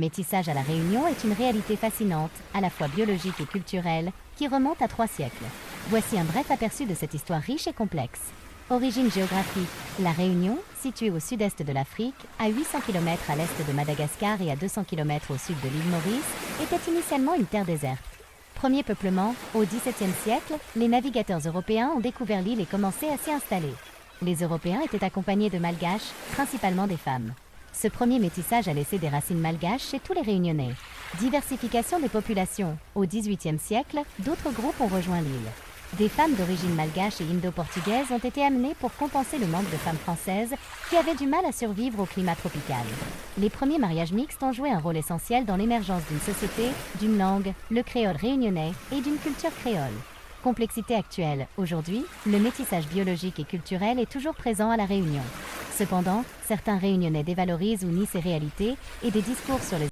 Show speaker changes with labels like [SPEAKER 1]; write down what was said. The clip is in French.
[SPEAKER 1] métissage à La Réunion est une réalité fascinante, à la fois biologique et culturelle, qui remonte à 3 siècles. Voici un bref aperçu de cette histoire riche et complexe. Origine géographique. La Réunion, située au sud-est de l'Afrique, à 800 km à l'est de Madagascar et à 200 km au sud de l'île Maurice, était initialement une terre déserte. Premier peuplement, au XVIIe siècle, les navigateurs européens ont découvert l'île et commencé à s'y installer. Les Européens étaient accompagnés de Malgaches, principalement des femmes. Ce premier métissage a laissé des racines malgaches chez tous les Réunionnais. Diversification des populations. Au XVIIIe siècle, d'autres groupes ont rejoint l'île. Des femmes d'origine malgache et indo-portugaise ont été amenées pour compenser le manque de femmes françaises qui avaient du mal à survivre au climat tropical. Les premiers mariages mixtes ont joué un rôle essentiel dans l'émergence d'une société, d'une langue, le créole réunionnais, et d'une culture créole. Complexité actuelle. Aujourd'hui, le métissage biologique et culturel est toujours présent à La Réunion. Cependant, certains Réunionnais dévalorisent ou nient ces réalités et des discours sur les